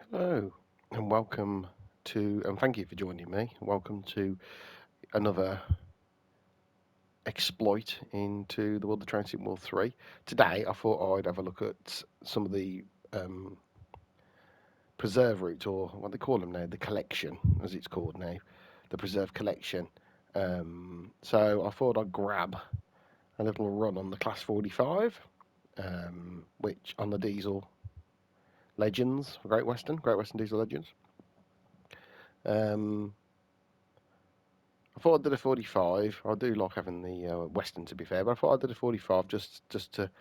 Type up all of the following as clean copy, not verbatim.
Hello, and welcome to, and thank you for joining me. Welcome to another exploit into the world of Train Sim World 3. Today, I thought I'd have a look at some of the um, preserve routes, or what they call them now, the collection, as it's called now, the preserve collection. So I thought I'd grab a little run on the Class 45, which on the diesel legends, Great Western diesel legends. Um, I thought I'd do the 45. I do like having the Western, to be fair, but I thought I'd do the 45 just to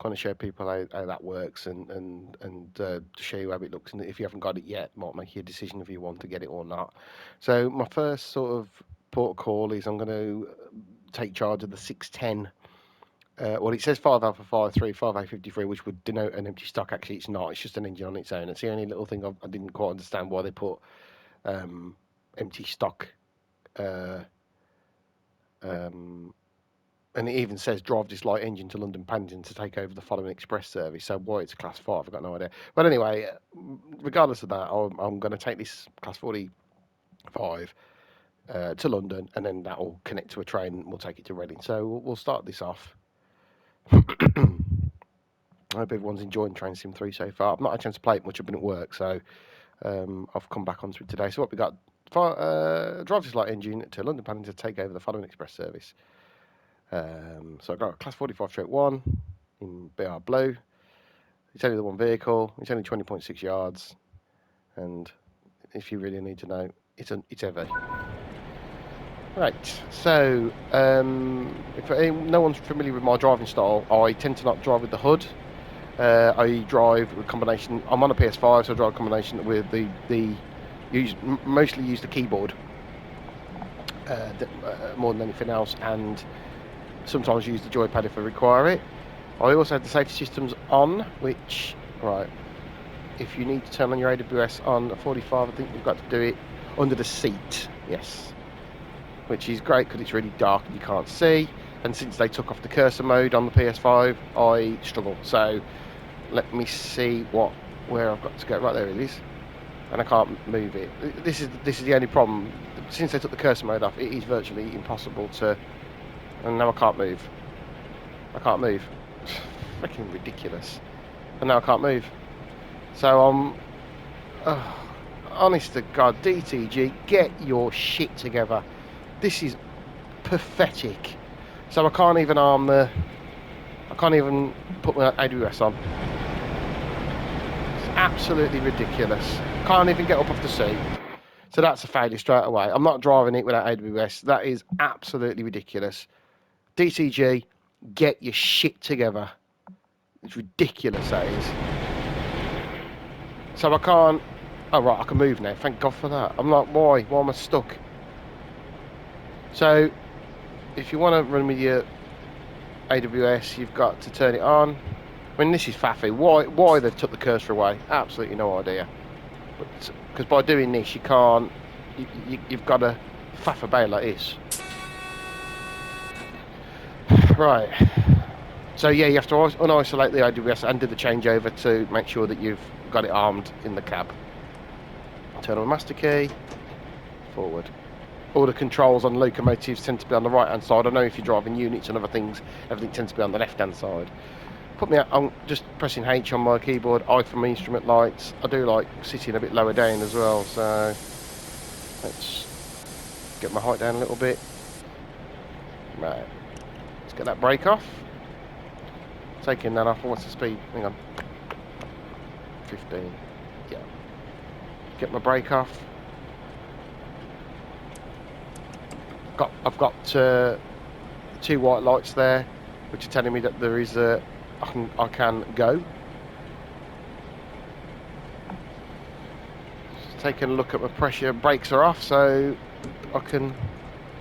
kind of show people how that works and to show you how it looks. And if you haven't got it yet, might make your decision if you want to get it or not. So my first sort of port of call is I'm going to take charge of the 610. Well, it says 5 Alpha 53, 5A53, which would denote an empty stock. Actually, it's not. It's just an engine on its own. It's the only little thing I didn't quite understand why they put empty stock. Uh, um, and it even says drive this light engine to London Paddington to take over the following express service. So why it's class 5, I've got no idea. But anyway, regardless of that, I'm going to take this class 45 to London, and then that will connect to a train and we'll take it to Reading. So we'll start this off. I hope everyone's enjoying Train Sim 3 so far. I've not had a chance to play it much, I've been at work, so I've come back onto it today. So what we got? Drive this light engine to London Paddington to take over the following express service. So I've got a class 45 stroke 1 in BR blue. It's only the one vehicle. It's only 20.6 yards. And if you really need to know, it's heavy. Right, so if no one's familiar with my driving style, I tend to not drive with the hood. I drive with a combination. I'm on a PS5, so I drive a combination with mostly use the keyboard more than anything else, and sometimes use the joypad if I require it. I also have the safety systems on, which, right, if you need to turn on your AWS on a 45, I think you've got to do it under the seat, yes. Which is great because it's really dark and you can't see. And since they took off the cursor mode on the PS5, I struggle. So let me see where I've got to go. Right, there it is. And I can't move it. This is the only problem. Since they took the cursor mode off, it is virtually impossible to... And now I can't move. I can't move. Freaking ridiculous. And now I can't move. So honest to God, DTG, get your shit together. This is pathetic. So I can't even I can't even put my AWS on. It's absolutely ridiculous. Can't even get up off the seat. So that's a failure straight away. I'm not driving it without AWS. That is absolutely ridiculous. DTG, get your shit together. It's ridiculous, that is. So I can't... Oh, right, I can move now. Thank God for that. I'm like, why? Why am I stuck? So, if you want to run with your AWS, you've got to turn it on. I mean, this is faffy. Why they've took the cursor away? Absolutely no idea. Because by doing this, you can't... You've got to faff about like this. Right. So yeah, you have to unisolate the AWS and do the changeover to make sure that you've got it armed in the cab. Turn on the master key. Forward. All the controls on locomotives tend to be on the right hand side. I know if you're driving units and other things, everything tends to be on the left hand side. Put me out, I'm just pressing H on my keyboard, I for my instrument lights. I do like sitting a bit lower down as well, so let's get my height down a little bit. Right, let's get that brake off. Taking that off, what's the speed? Hang on. 15, yeah. Get my brake off. I've got 2 white lights there, which are telling me that there is I can go. Just taking a look at my pressure, brakes are off, so I can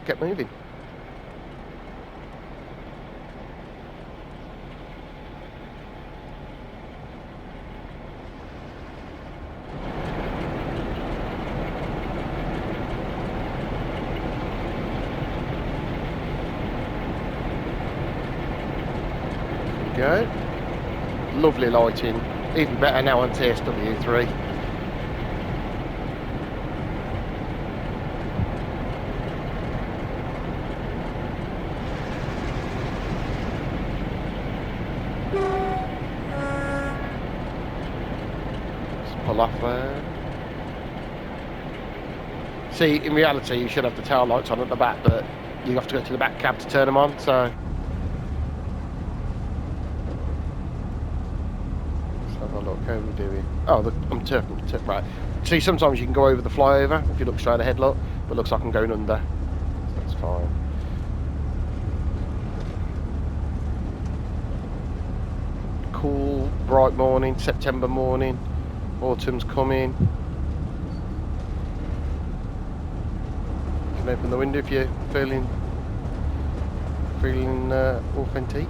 get moving. Go. Lovely lighting, even better now on TSW3. pull off there. See, in reality, you should have the tail lights on at the back, but you have to go to the back cab to turn them on, so... Let's have a look, how are we doing? Oh, look, I'm turning, right. See, sometimes you can go over the flyover, if you look straight ahead, look, but it looks like I'm going under. So that's fine. Cool, bright morning, September morning, autumn's coming. You can open the window if you're feeling authentic.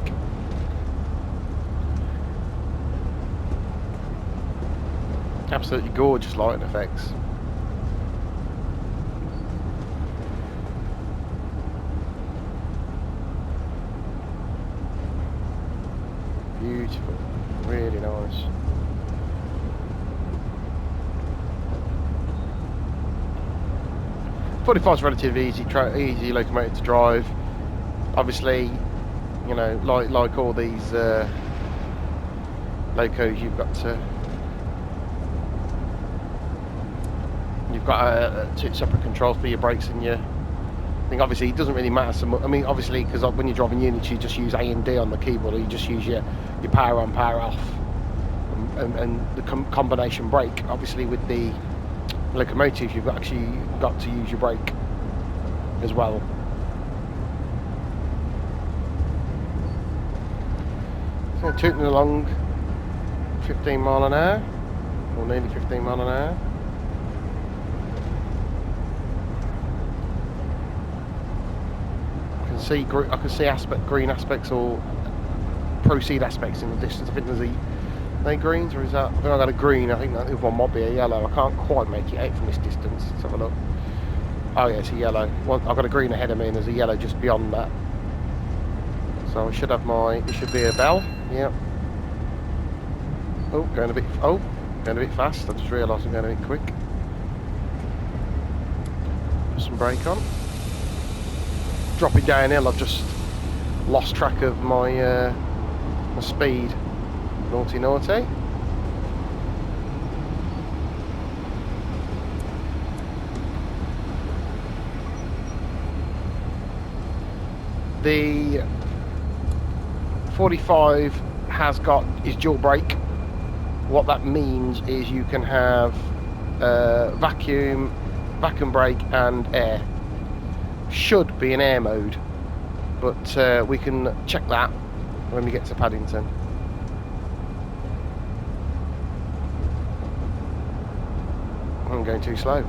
Absolutely gorgeous lighting effects. Beautiful, really nice. .45's relatively easy locomotive to drive. Obviously, you know, like all these locos, you've got two separate controls for your brakes and your. I think obviously it doesn't really matter so much. I mean, obviously, because when you're driving units, you just use A and D on the keyboard, or you just use your power on, power off, and the combination brake. Obviously, with the locomotive, you've actually got to use your brake as well. So tooting along 15 mile an hour, or nearly 15 mile an hour. I can see green aspects or proceed aspects in the distance. I think there's are they greens, or is that? I think I got a green. I think that other one might be a yellow. I can't quite make it out from this distance. Let's have a look. Oh yeah, it's a yellow. Well, I've got a green ahead of me, and there's a yellow just beyond that. So I should have it should be a bell. Yep. Oh, going a bit fast. I just realised I'm going a bit quick. Put some brake on. Dropping downhill, I've just lost track of my my speed. Naughty. The 45 is dual brake. What that means is you can have vacuum brake and air. Should be in air mode, but we can check that when we get to Paddington. I'm going too slow.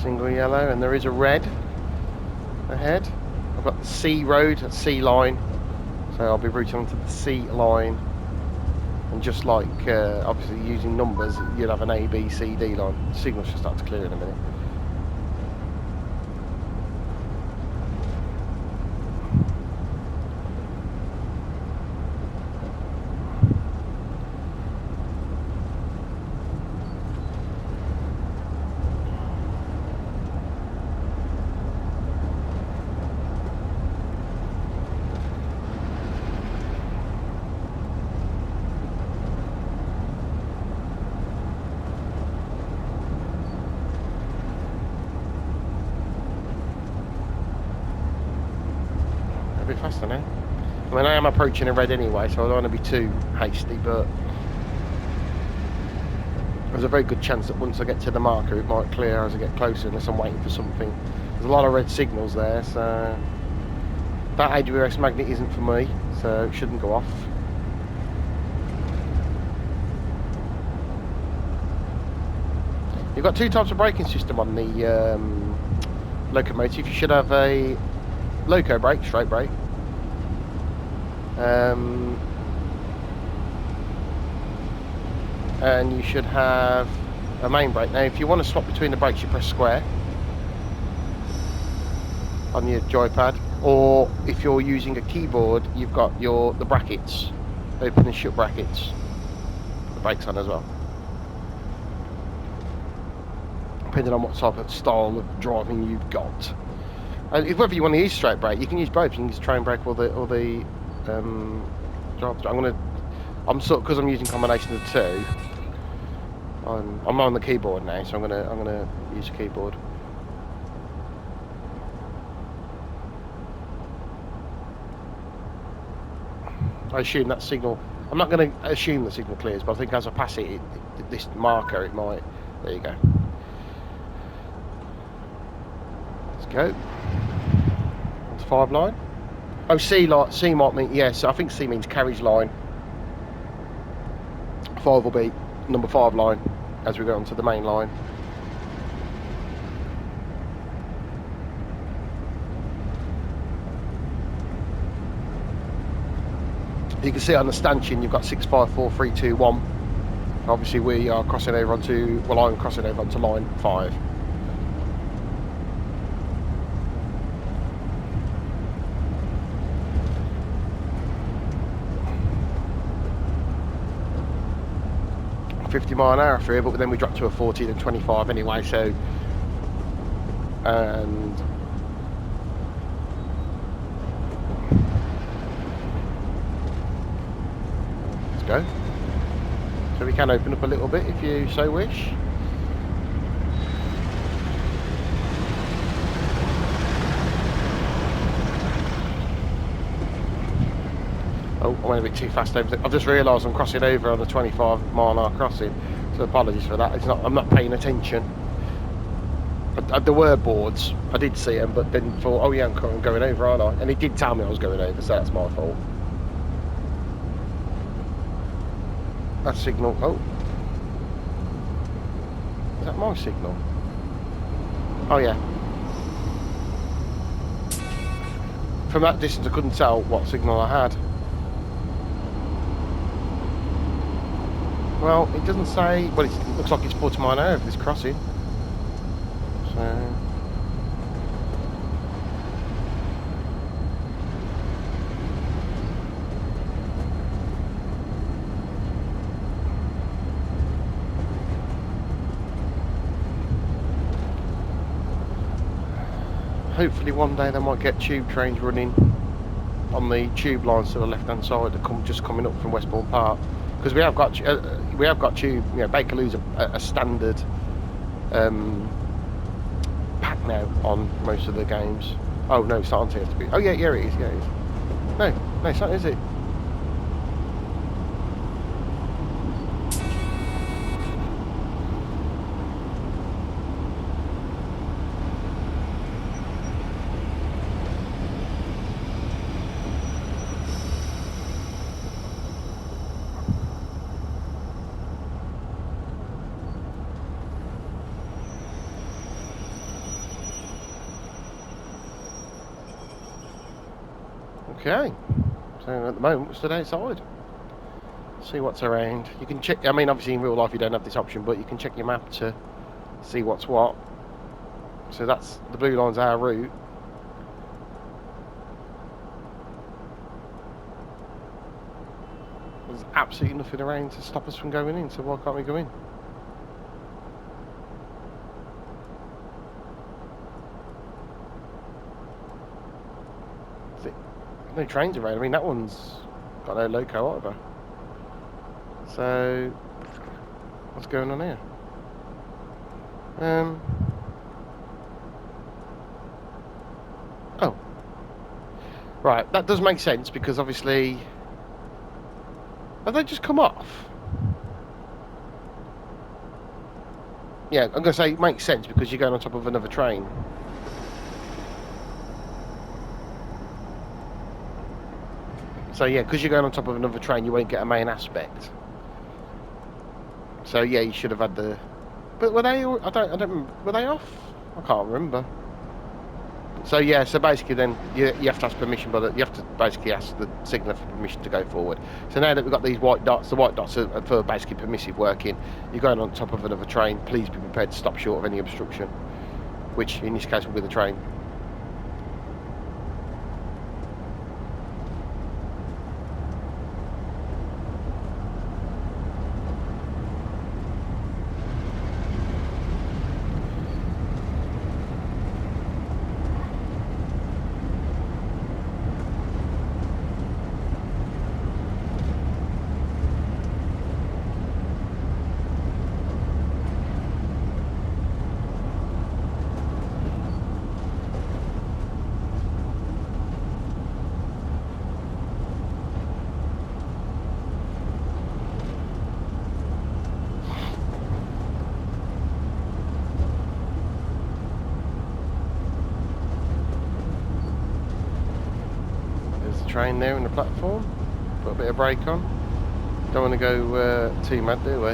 Single yellow, and there is a red ahead. I've got the C road, a C line, so I'll be routing onto the C line. And just like obviously using numbers, you'll have an A, B, C, D line. The signal should start to clear in a minute. A bit faster now. I mean, I am approaching a red anyway, so I don't want to be too hasty, but there's a very good chance that once I get to the marker, it might clear as I get closer, unless I'm waiting for something. There's a lot of red signals there, so that AWS magnet isn't for me, so it shouldn't go off. You've got two types of braking system on the locomotive. You should have a loco brake, straight brake, and you should have a main brake. Now if you want to swap between the brakes, you press square on your joypad, or if you're using a keyboard, you've got the brackets, open and shut brackets, put the brakes on as well, depending on what type of style of driving you've got. If whether you want to use straight brake, you can use both. You can use train brake or the drive. I'm sort because I'm using combination of the two. I'm on the keyboard now, so I'm gonna use the keyboard. I assume that signal. I'm not going to assume the signal clears, but I think as I pass it, this marker, it might. There you go. Let's go. It's 5 line. Oh, C might mean, yes, I think C means carriage line. 5 will be number 5 line as we go onto the main line. You can see on the stanchion you've got 6, 5, 4, 3, 2, 1. Obviously we are crossing over onto, well, I'm crossing over onto line 5. mph through, but then we dropped to a 40 then 25 anyway, so and let's go. So we can open up a little bit if you so wish. Oh, I went a bit too fast over there. I've just realised I'm crossing over on the 25-mile-an-hour crossing, so apologies for that. I'm not paying attention. There were boards, I did see them, but then thought, oh yeah, I'm going over, aren't I? And he did tell me I was going over, so that's my fault. That signal, oh. Is that my signal? Oh yeah. From that distance I couldn't tell what signal I had. Well, it doesn't say, well, it looks like it's 40 miles an hour over this crossing. So... hopefully one day they might get tube trains running on the tube lines to the left-hand side that just coming up from Westbourne Park, because we have got tube. You know, Bakerloo's a standard pack now on most of the games. Oh no, it's not on TSW. Oh yeah, it is. Yeah, it is. No, it's not, is it? Okay, so at the moment we're stood outside. See what's around. You can check, I mean obviously in real life you don't have this option, but you can check your map to see what's what. So that's, the blue line's our route. There's absolutely nothing around to stop us from going in, so why can't we go in? No trains around. I mean, that one's got no loco either. So, what's going on here? Oh. Right, that does make sense, because obviously... have they just come off? Yeah, I'm going to say it makes sense, because you're going on top of another train. So yeah, because you're going on top of another train, you won't get a main aspect. So yeah, you should have had the... But were they? I don't. Were they off? I can't remember. So yeah, so basically then you have to ask permission, but you have to basically ask the signal for permission to go forward. So now that we've got these white dots, the white dots are for basically permissive working. You're going on top of another train. Please be prepared to stop short of any obstruction, which in this case will be the train. train there in the platform. Put a bit of brake on. Don't want to go too mad, do we?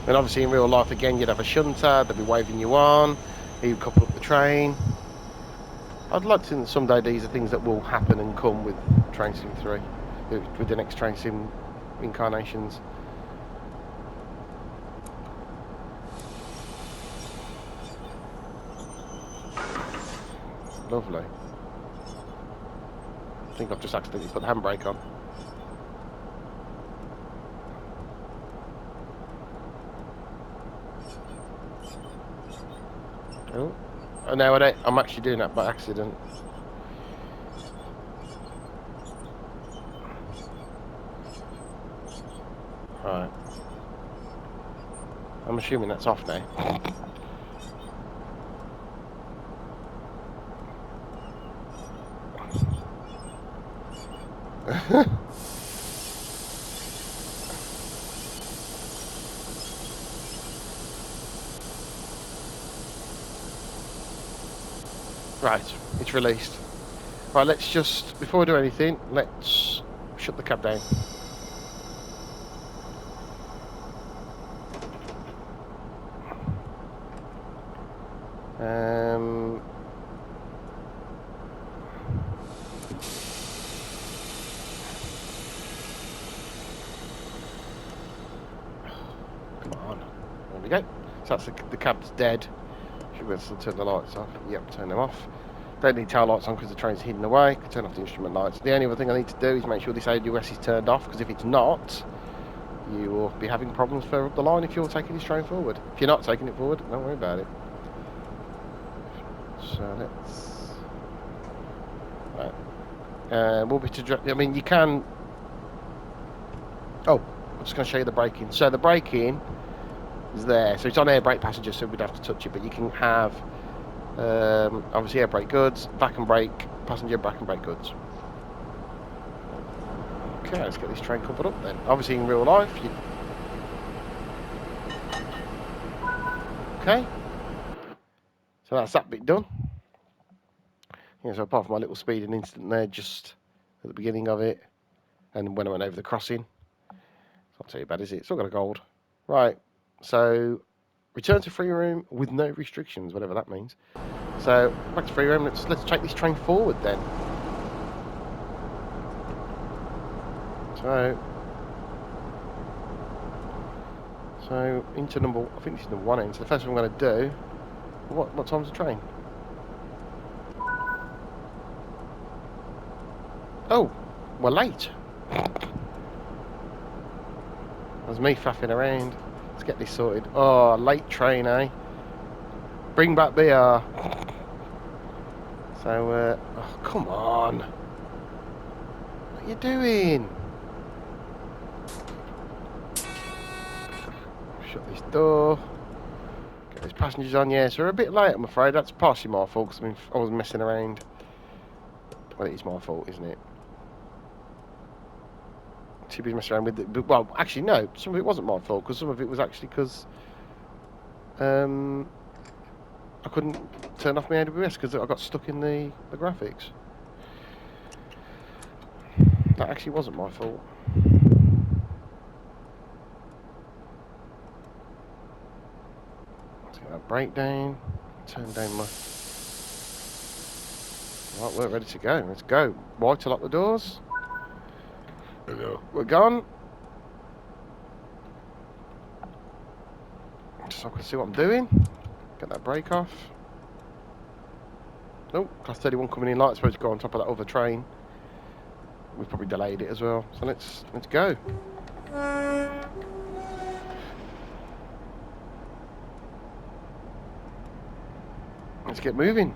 And obviously in real life, again, you'd have a shunter, they'd be waving you on, you'd couple up the train. I'd like to think that someday these are things that will happen and come with Train Sim 3, with the next Train Sim incarnations. Lovely. I think I've just accidentally put the handbrake on. Oh, no, I'm actually doing that by accident. Right. I'm assuming that's off now. Right, it's released. Right, let's just, before we do anything, let's shut the cab down. Come on. There we go. So that's the cab's dead. Should be able to turn the lights off. Yep, turn them off. Don't need tail lights on because the train's hidden away. Can turn off the instrument lights. The only other thing I need to do is make sure this ADUS is turned off, because if it's not, you will be having problems further up the line if you're taking this train forward. If you're not taking it forward, don't worry about it. So let's... Right. We'll be to... I mean, you can... Oh, I'm just going to show you the braking. So the braking is there. So it's on air brake passenger, so we'd have to touch it, but you can have... obviously air brake goods, back and brake, passenger back and brake goods. Okay, let's get this train covered up then. Obviously in real life, you... Okay. So that's that bit done. Yeah, so apart from my little speeding incident there just at the beginning of it, and when I went over the crossing, it's not too bad, is it? It's all got a gold. Right, so return to free room with no restrictions, whatever that means. So back to free room. Let's take this train forward then. So into number, I think this is number 1 in. So the first thing I'm going to do. What time's the train? Oh, we're late. That's me faffing around. Let's get this sorted. Oh, late train, eh? Bring back BR. So, oh, come on. What are you doing? Shut this door. Get these passengers on. Yeah, so we're a bit late, I'm afraid. That's partially my fault, because I was messing around. Well, it is my fault, isn't it? Too busy messing around with it. But, well, actually, no. Some of it wasn't my fault, because some of it was actually because I couldn't turn off my AWS because I got stuck in the graphics. That actually wasn't my fault. Let's get that brake down. Turn down my... Right, we're ready to go. Let's go. White to lock the doors. We're gone. Just so I can see what I'm doing. Get that brake off. Oh, class 31 coming in light. It's supposed to go on top of that other train. We've probably delayed it as well. So let's go. Let's get moving.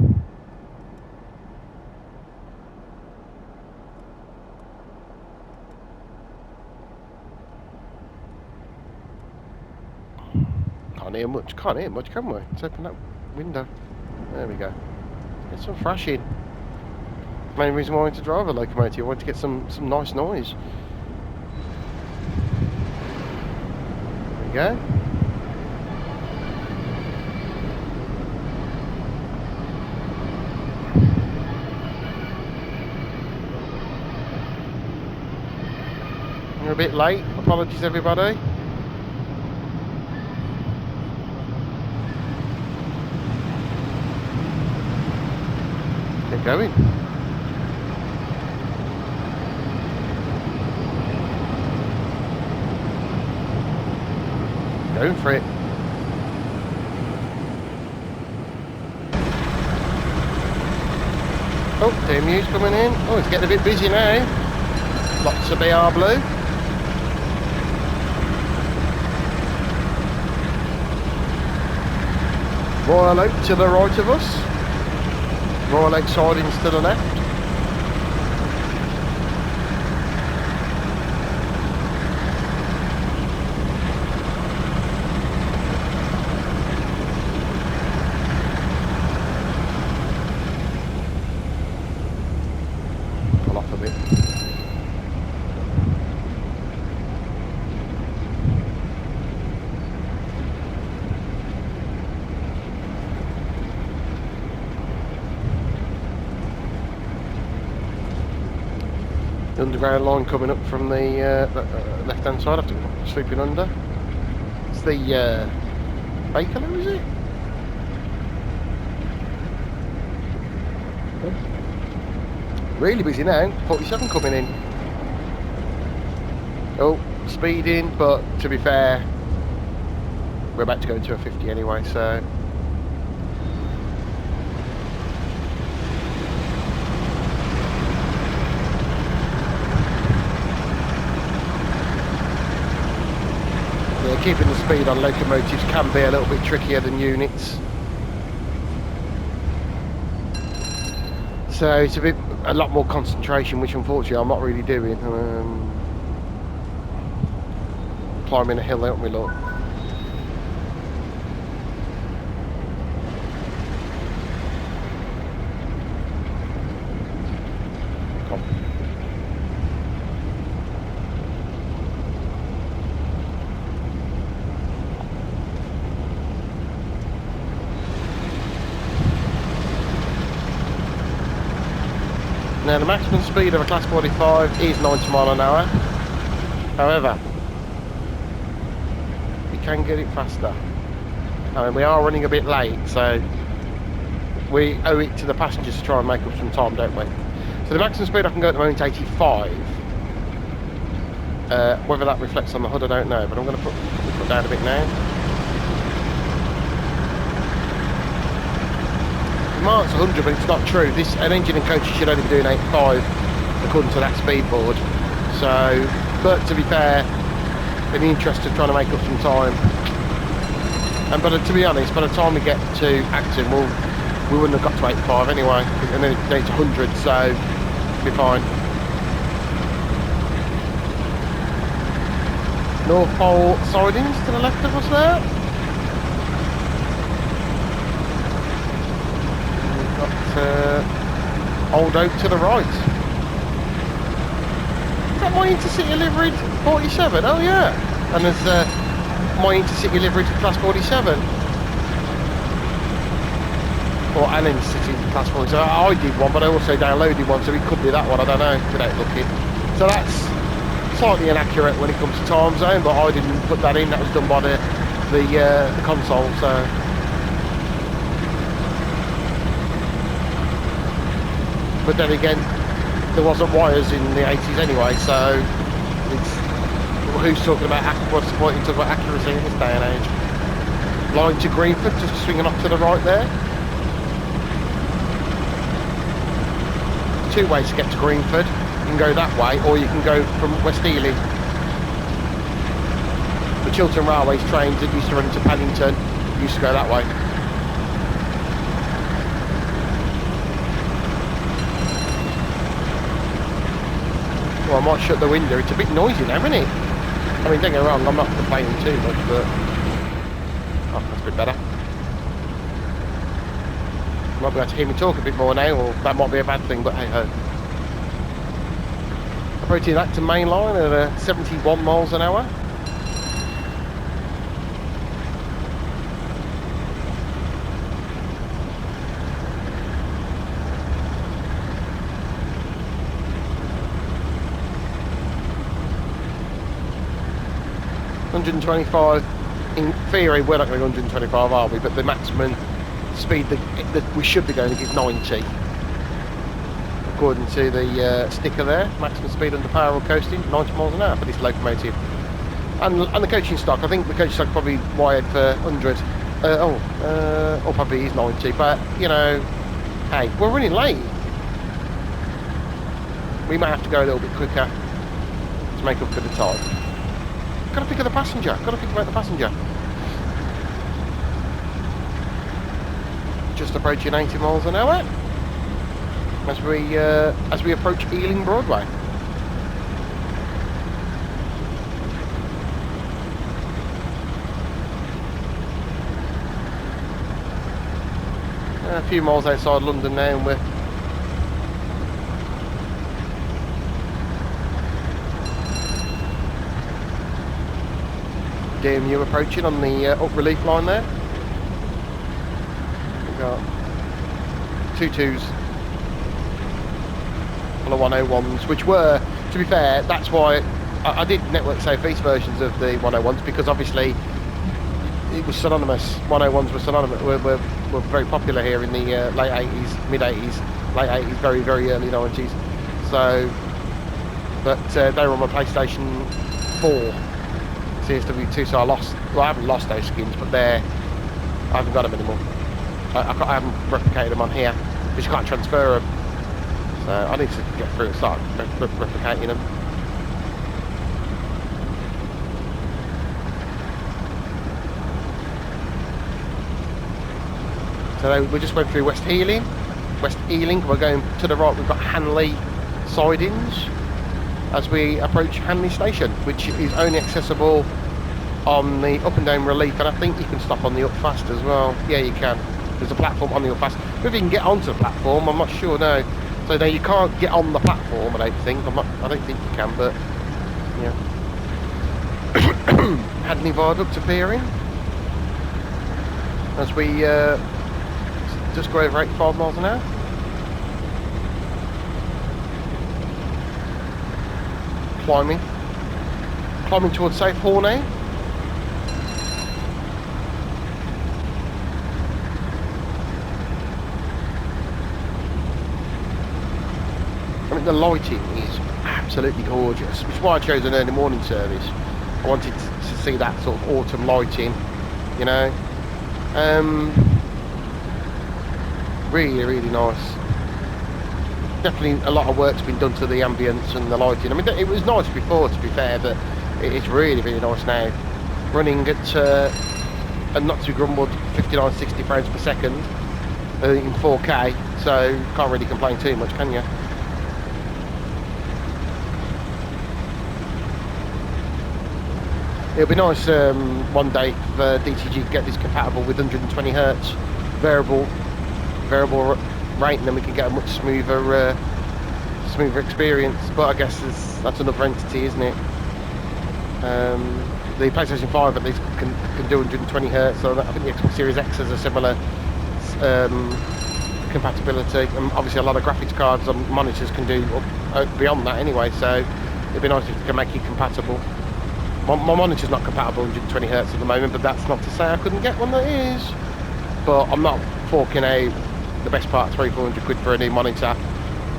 Can't hear much, can we? Let's open that window. There we go. Get some thrashing. Main reason why I wanted to drive a locomotive, I wanted to get some nice noise. you go. You're a bit late. Apologies, everybody. Get going. Going for it. Oh, DMU's coming in. Oh, it's getting a bit busy now. Lots of BR blue. Royal Oak to the right of us. Royal Oak sidings to the left. Pull off a bit. The underground line coming up from the left hand side after sweeping under. It's the Bakerloo, is it? Really busy now. 47 coming in. Oh, speeding, but to be fair, we're about to go into a 50 anyway, so. Yeah, keeping the speed on locomotives can be a little bit trickier than units. So it's a lot more concentration, which unfortunately I'm not really doing. Climbing a hill, don't we, look? Now the maximum speed of a Class 45 is 90 mile an hour. However, we can get it faster. I mean, we are running a bit late, so we owe it to the passengers to try and make up some time, don't we? So the maximum speed I can go at the moment is 85. Whether that reflects on the HUD, I don't know, but I'm going to put the foot down a bit now. Mark's 100, but it's not true. An engine and coach should only be doing 85 according to that speed board. So, but to be fair, in the interest of trying to make up some time, and but to be honest, by the time we get to Acton, we wouldn't have got to 85 anyway, and then it's 100, so it'll be fine. North Pole sidings to the left of us there. Old Oak to the right. Is that my Intercity liveried 47? Oh yeah. And there's my Intercity liveried Class 47. Or an Intercity Class 47. I did one, but I also downloaded one, so it could be that one, I don't know, without looking. So that's slightly inaccurate when it comes to time zone, but I didn't put that in, that was done by the console, so. But then again, there wasn't wires in the 80s anyway, so it's, who's talking about, what's the point in talking about accuracy in this day and age? Line to Greenford, just swinging off to the right there. Two ways to get to Greenford. You can go that way, or you can go from West Ealing. The Chiltern Railway's trains that used to run to Paddington used to go that way. Well, I might shut the window. It's a bit noisy now, isn't it? I mean, don't get me wrong, I'm not complaining too much, but oh, that's a bit better. You might be able to hear me talk a bit more now, or that might be a bad thing, but hey ho. Approaching Acton main line at 71 miles an hour. 125. In theory, we're not going 125, are we? But the maximum speed that we should be going is 90. According to the sticker there, maximum speed under power or coasting, 90 miles an hour for this locomotive. And the coaching stock, I think the coaching stock probably wired for 100. Or probably is 90. But, you know, hey, we're running late. We might have to go a little bit quicker to make up for the time. Got to think of the passenger. Got to think about the passenger. Just approaching 80 miles an hour as we approach Ealing Broadway. A few miles outside London now, and we're DMU approaching on the up relief line there. We've got 2.2s, full of 101s, which were, to be fair, that's why I did Network South East versions of the 101s, because obviously it was synonymous. 101s were synonymous, were very popular here in the late 80s, mid 80s, late 80s, very, very early 90s. So, but they were on my PlayStation 4. TSW3, so I haven't lost those skins, but I haven't got them anymore. I haven't replicated them on here, because you can't transfer them. So I need to get through and start replicating them. So we just went through West Ealing. We're going to the right, we've got Hanley sidings as we approach Hanley Station, which is only accessible on the up and down relief, and I think you can stop on the up fast as well. Yeah, you can. There's a platform on the up fast. Whether you can get onto the platform, I'm not sure, no. So no, you can't get on the platform, I don't think. I don't think you can, but yeah. Hadley Viaduct appearing as we just go over 85 miles an hour. Climbing towards South Horney. I mean, the lighting is absolutely gorgeous, which is why I chose an early morning service. I wanted to see that sort of autumn lighting, you know. Really, really nice. Definitely a lot of work's been done to the ambience and the lighting. I mean, it was nice before, to be fair, but it's really, really nice now. Running at, and not to be grumbled, 59, 60 frames per second in 4K, so can't really complain too much, can you? It'll be nice one day for DTG to get this compatible with 120 Hz variable rate, and then we can get a much smoother experience. But I guess that's another entity, isn't it? The PlayStation 5 at least can do 120 Hz, so I think the Xbox Series X has a similar compatibility, and obviously a lot of graphics cards and monitors can do beyond that anyway, so it'd be nice if we can make it compatible. My monitor's not compatible 120 Hz at the moment, but that's not to say I couldn't get one that is. But I'm not forking out the best part, 300-400 quid for a new monitor,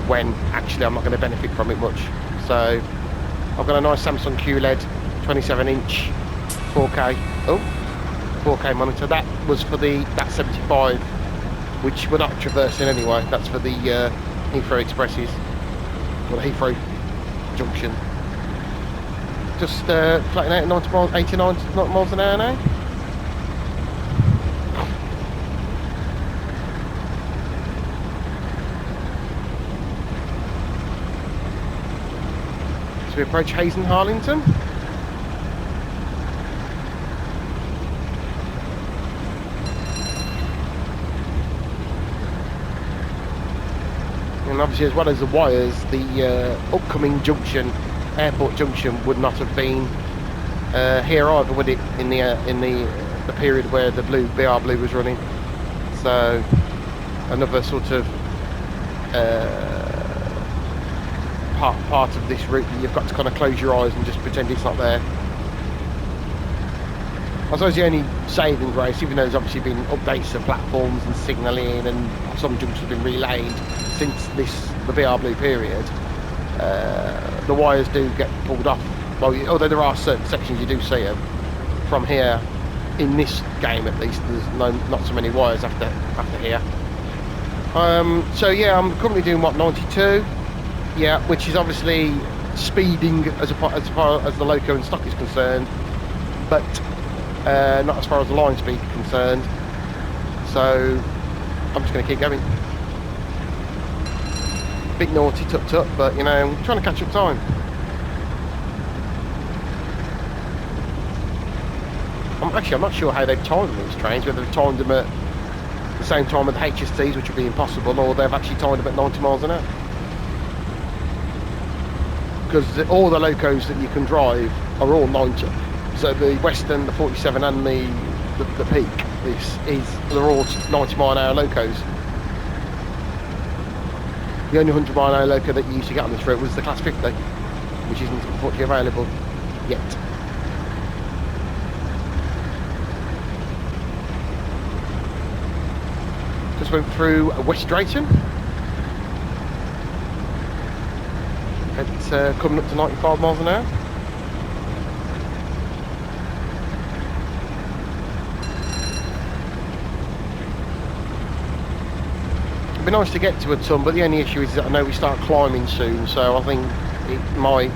when actually I'm not going to benefit from it much. So I've got a nice Samsung QLED 27-inch 4K monitor. That was for that 75, which we're not traversing anyway. That's for the Heathrow Expresses, or the Heathrow Junction. Just flattening out at 90 miles, 89 miles an hour now. So we approach Hayes and Harlington. And obviously, as well as the wires, the upcoming junction, airport junction, would not have been here either, would it? In the period where the BR Blue was running. So another sort of part of this route that you've got to kind of close your eyes and just pretend it's not there. I suppose the only saving grace, even though there's obviously been updates to platforms and signalling and some junctions have been relayed since the VR Blue period, the wires do get pulled off. Well, although there are certain sections you do see them. From here, in this game at least, there's not so many wires after here. So yeah, I'm currently doing what, 92? Yeah, which is obviously speeding as far as the loco and stock is concerned, but not as far as the line speed is concerned. So I'm just going to keep going. Bit naughty, tut, but you know, I'm trying to catch up time. I'm not sure how they've timed these trains, whether they've timed them at the same time as the HSTs, which would be impossible, or they've actually timed them at 90 miles an hour. Because all the locos that you can drive are all 90. So the Western, the 47 and the Peak, they're all 90 mile an hour locos. The only 100 mile an hour loco that you used to get on this route was the Class 50, which isn't unfortunately available yet. Just went through West Drayton. It's coming up to 95 miles an hour. It'd be nice to get to a ton, but the only issue is that I know we start climbing soon, so I think it might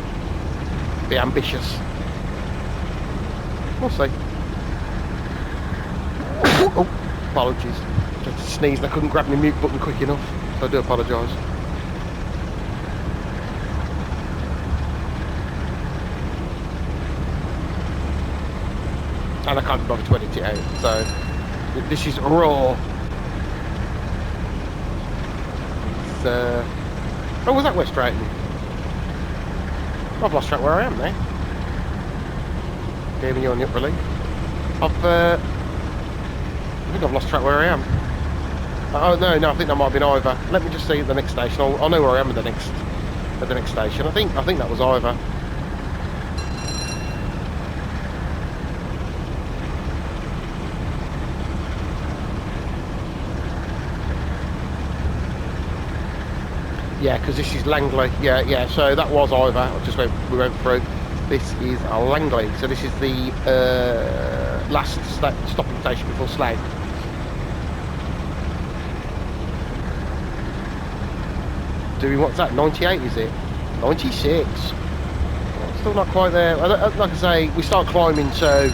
be ambitious. We'll see. Oh, apologies. Just sneezed, I couldn't grab my mute button quick enough, so I do apologise. And I can't bother to edit it out, so this is raw. Oh, was that West Drayton? I've lost track where I am now. Gave me on the up relief. I think I've lost track where I am. Oh no, I think that might have been Ivor. Let me just see at the next station. I'll know where I am at the next station. I think that was Ivor. Yeah, because this is Langley. Yeah. So that was Ivor. We went through. This is Langley. So this is the last stopping station before Slough. Doing what's that? 98 is it? 96. Still not quite there. Like I say, we start climbing. So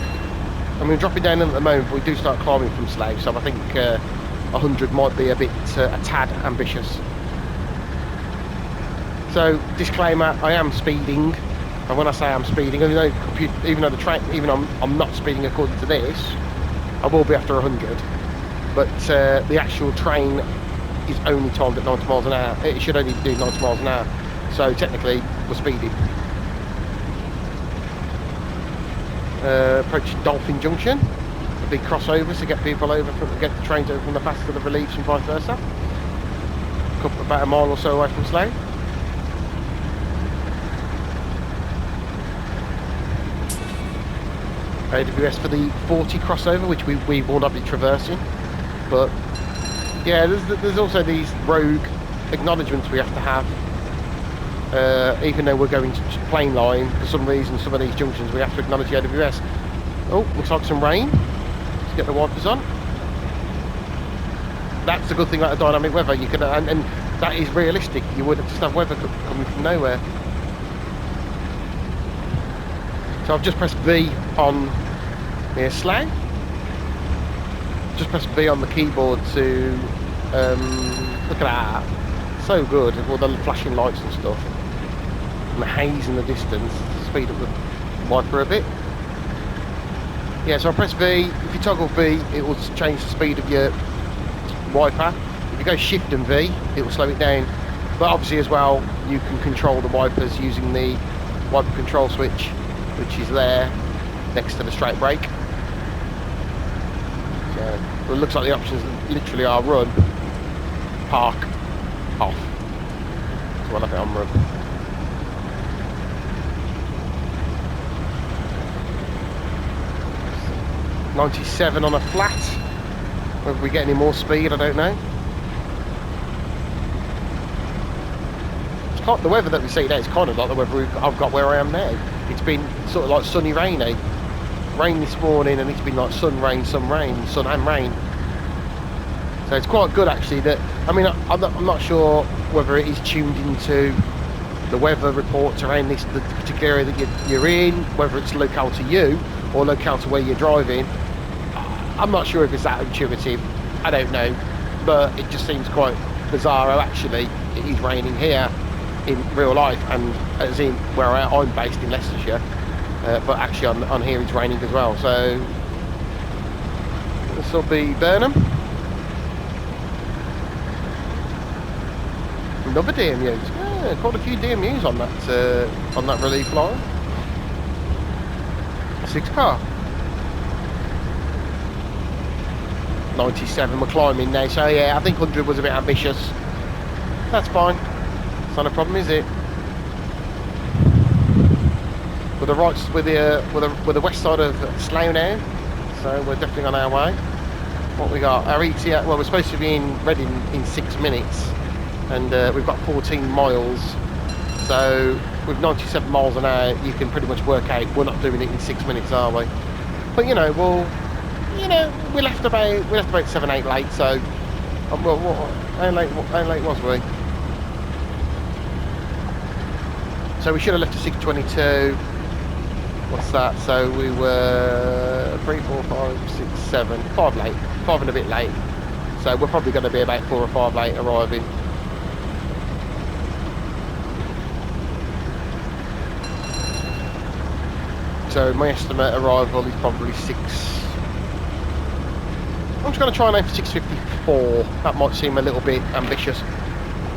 I mean, dropping down at the moment, but we do start climbing from Slough. So I think 100 might be a tad ambitious. So, disclaimer: I am speeding, and when I say I'm speeding, even though the train, I'm not speeding according to this, I will be after 100. But the actual train is only timed at 90 miles an hour. It should only do 90 miles an hour. So technically, we're speeding. Approaching Dolphin Junction, a big crossover to get people over, get the trains over from the fast to the reliefs and vice versa. About a mile or so away from Slough. AWS for the 40 crossover, which we will not be traversing. But yeah, there's also these rogue acknowledgements we have to have. Even though we're going to plain line, for some reason, some of these junctions we have to acknowledge the AWS. Oh, looks like some rain. Let's get the wipers on. That's the good thing about the dynamic weather. You can, and that is realistic. You wouldn't just have weather coming from nowhere. So I've just pressed V on near Slough. Just pressed V on the keyboard to look at that. So good with all the flashing lights and stuff. And the haze in the distance. Speed up the wiper a bit. Yeah, so I press V. If you toggle V, it will change the speed of your wiper. If you go Shift and V, it will slow it down. But obviously as well, you can control the wipers using the wiper control switch, which is there next to the straight brake. So it looks like the options literally are run, park, off. So I'll have it on run. 97 on a flat. Whether we get any more speed, I don't know. The weather that we see there is kind of like the weather I've got where I am now. It's been sort of like sunny, rainy. Rain this morning, and it's been like sun, rain, sun and rain. So it's quite good actually. That I mean, I'm not sure whether it is tuned into the weather reports around the particular area that you're in, whether it's locale to you or locale to where you're driving. I'm not sure if it's that intuitive. I don't know, but it just seems quite bizarre. Actually, it is raining here in real life, and as in where I'm based in Leicestershire, but actually on here it's raining as well. So this will be Burnham. Another DMU. Yeah, quite a few DMUs on that relief line. 6 car. 97. We're climbing now. So yeah, I think 100 was a bit ambitious. That's fine. It's not a problem, is it? We're the west side of Slough now, so we're definitely on our way. What we got? Our ETA. Well, we're supposed to be in Reading in 6 minutes, and we've got 14 miles. So with 97 miles an hour, you can pretty much work out we're not doing it in 6 minutes, are we? But we left about 7-8 late. So how late was we? So we should have left at 6:22. What's that? So we were 3, 4, 5, 6, 7, 5 late. 5 and a bit late. So we're probably going to be about 4 or 5 late arriving. So my estimate arrival is probably 6. I'm just going to try and aim for 6:54. That might seem a little bit ambitious.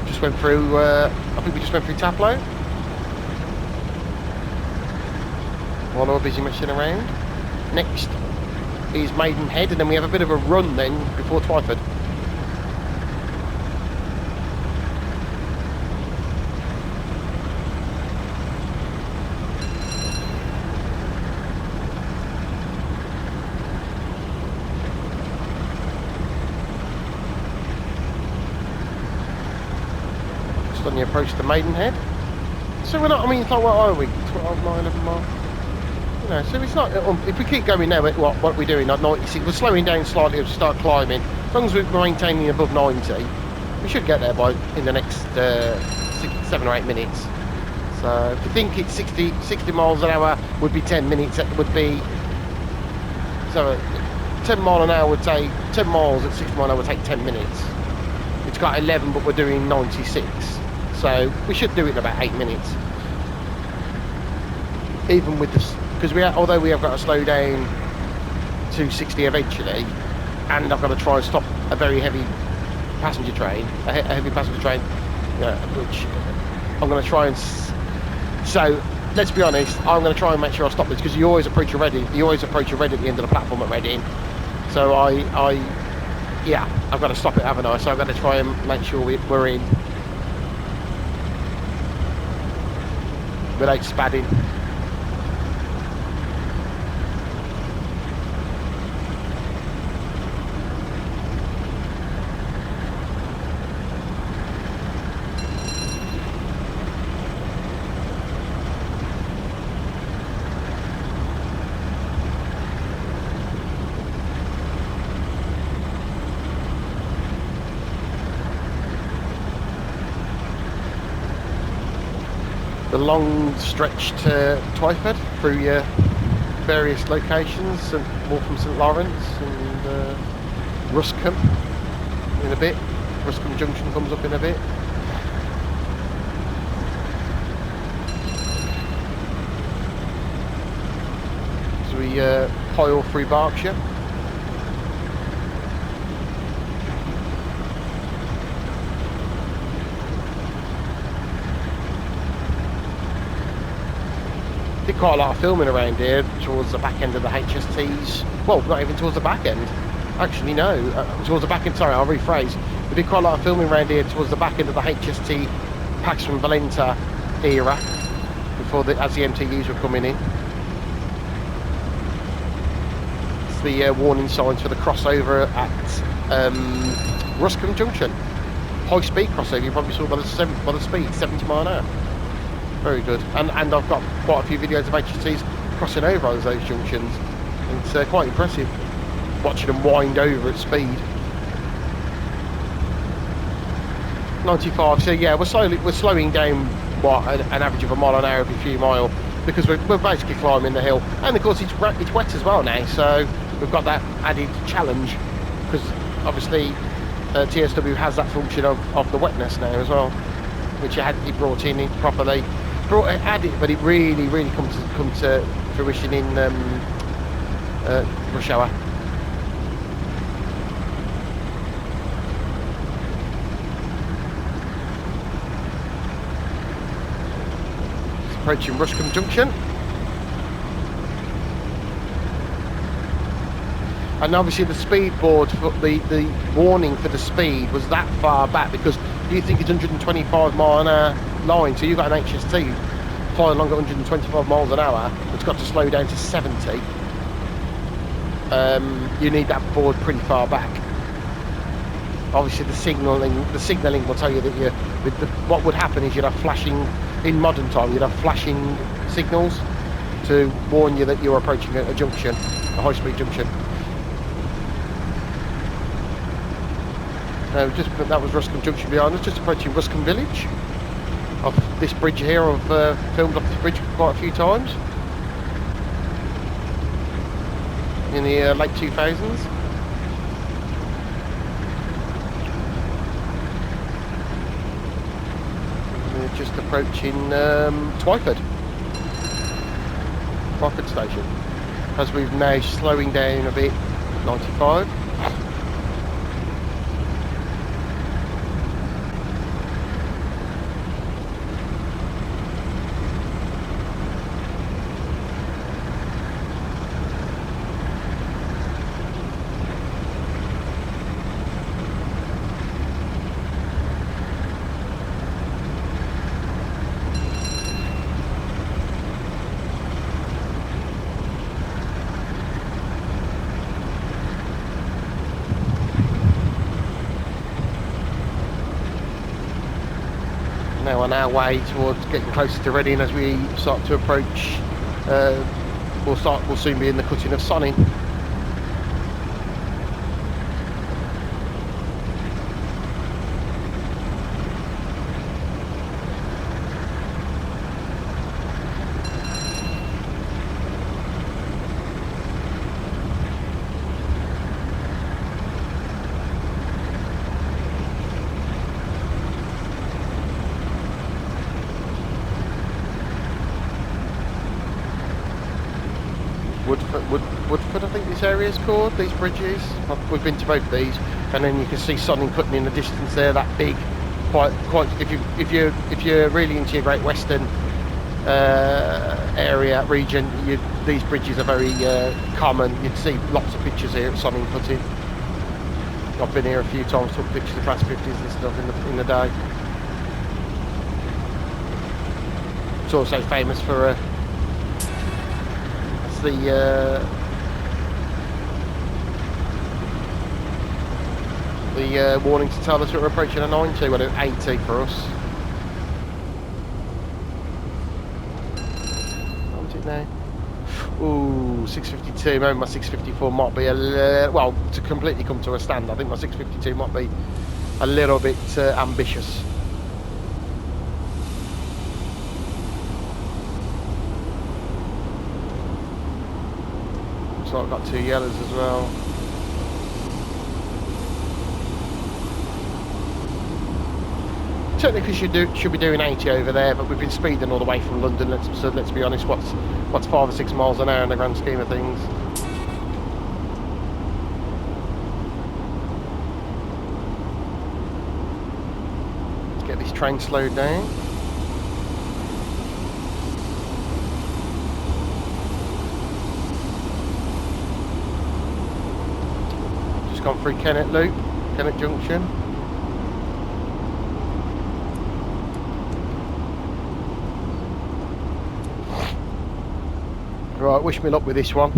Just went through. I think we just went through Taplow. While we're busy messing around. Next is Maidenhead, and then we have a bit of a run then before Twyford. Just on the approach to Maidenhead. So we're not, I mean, it's like, what are we? 12, 9, 11 miles. So it's not, if we keep going now, what we're doing at 96, we're slowing down slightly to start climbing. As long as we're maintaining above 90, we should get there in the next 7 or 8 minutes. So if you think it's 60 miles an hour would be 10 minutes, it would be, so 10 mile an hour would take, 10 miles at 60 mile an hour would take 10 minutes. It's got 11, but we're doing 96. So we should do it in about 8 minutes. Even with this, because although we have got to slow down to 60 eventually, and I've got to try and stop a very heavy passenger train, which I'm going to try and. So let's be honest, I'm going to try and make sure I stop this, because you always approach a Reading. You always approach a Reading at the end of the platform at Reading. So I've got to stop it, haven't I? So I've got to try and make sure we're in without spadding. The long stretch to Twyford through your various locations, Waltham, St Lawrence and Ruscombe in a bit. Ruscombe Junction comes up in a bit. So we pile through Berkshire. Did quite a lot of filming around here towards the back end of the HSTs. Well, not even towards the back end. Actually, no. Towards the back end, sorry, I'll rephrase. We did quite a lot of filming around here towards the back end of the HST Paxton Valenta era, as the MTUs were coming in. the warning signs for the crossover at Ruscombe Junction. High speed crossover, you probably saw by the speed, 70 mile an hour. Very good. And I've got quite a few videos of HTs crossing over on those junctions. It's quite impressive watching them wind over at speed. 95. So yeah, we're slowing down what an average of a mile an hour every few miles, because we're basically climbing the hill, and of course it's wet as well now, so we've got that added challenge, because obviously TSW has that function of the wetness now as well, which it brought in properly. Added, but it really come to fruition in rush hour. It's approaching Ruscombe Junction. And obviously the speed board, the warning for the speed was that far back, because you think it's 125 mile an hour line, so you've got an HST flying along at 125 miles an hour, it's got to slow down to 70. You need that board pretty far back. Obviously the signalling will tell you that what would happen is you'd have flashing, in modern time, you'd have flashing signals to warn you that you're approaching a junction, a high speed junction. That was Ruscombe Junction behind us, just approaching Ruscombe Village. Off this bridge here, I've filmed off this bridge quite a few times in the late 2000s. We're just approaching Twyford Station, as we've now slowing down a bit. 95. Now on our way towards getting closer to Reading, as we start to approach, we'll soon be in the cutting of Sonning. Woodford, I think this area is called, these bridges. We've been to both these, and then you can see Sonning cutting in the distance there, that big, quite. If you're really into your Great Western region, these bridges are very common. You'd see lots of pictures here at Sonning cutting. I've been here a few times, took pictures of Class 50s and stuff in the day. It's also famous for the warning to tell us that we're approaching a 90, well, an 80 for us. What is it now? Ooh, 652. Maybe my 654 might be well, to completely come to a stand, I think my 652 might be a little bit ambitious. So I've got two yellows as well. Technically should be doing 80 over there, but we've been speeding all the way from London. Let's be honest, what's 5 or 6 miles an hour in the grand scheme of things? Let's get this train slowed down. Just gone through Kennet Loop, Kennet Junction. Right, wish me luck with this one.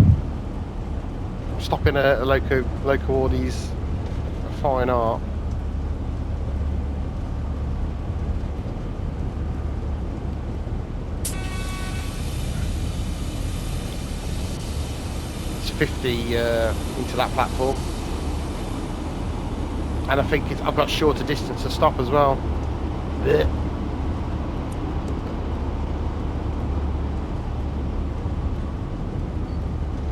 stopping a local Audi's a fine art. It's 50 into that platform, and I think I've got shorter distance to stop as well. Blech.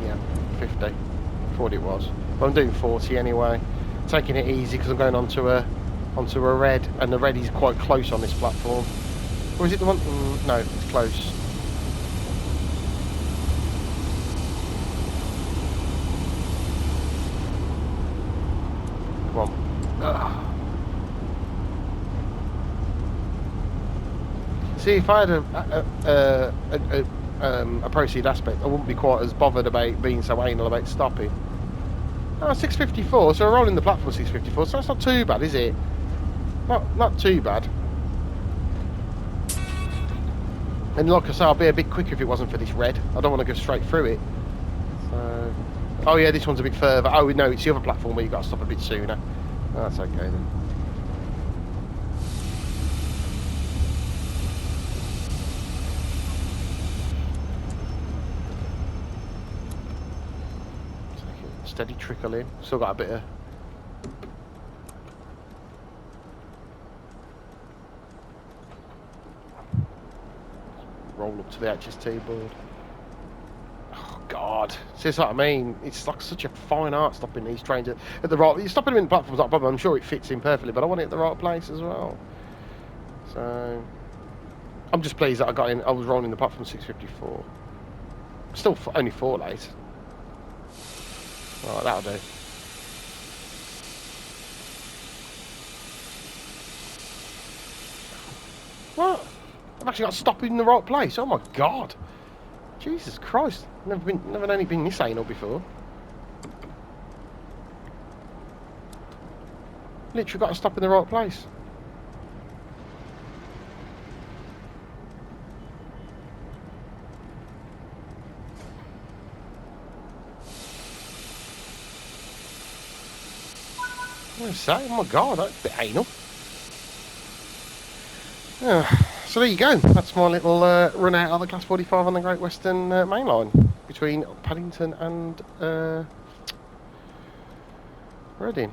Yeah, 50. Thought it was, but I'm doing 40 anyway. Taking it easy because I'm going onto a red, and the red is quite close on this platform. Or is it the one? No, it's close. Come on. Ugh. See, if I had a proceed aspect, I wouldn't be quite as bothered about being so anal about stopping. Oh, 654, so we're rolling the platform 654, so that's not too bad, is it? Not too bad. And like I say, I'll be a bit quicker if it wasn't for this red. I don't want to go straight through it. So... Oh yeah, this one's a bit further. Oh no, it's the other platform where you've got to stop a bit sooner. Oh, that's okay then. Steady trickle in. Still got a bit of... Roll up to the HST board. Oh God, see, that's what I mean. It's like such a fine art stopping these trains at the right. You're stopping them in the platforms, not a problem. I'm sure it fits in perfectly, but I want it at the right place as well. So I'm just pleased that I got in. I was rolling the platform 654. Still only 4 late. Right, that'll do. What? I've actually got to stop in the right place. Oh my God. Jesus Christ. Never only been this anal before. Literally got to stop in the right place. Oh my God, that's a bit anal. So there you go. That's my little run out of the Class 45 on the Great Western Main Line between Paddington and Reading.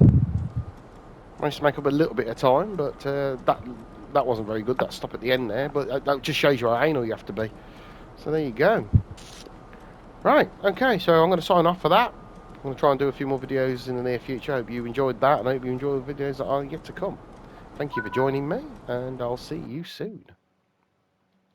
Managed to make up a little bit of time, but that wasn't very good. That stop at the end there, but that just shows you how anal you have to be. So there you go. Right, okay, so I'm going to sign off for that. I'm going to try and do a few more videos in the near future. I hope you enjoyed that, and I hope you enjoy the videos that are yet to come. Thank you for joining me, and I'll see you soon.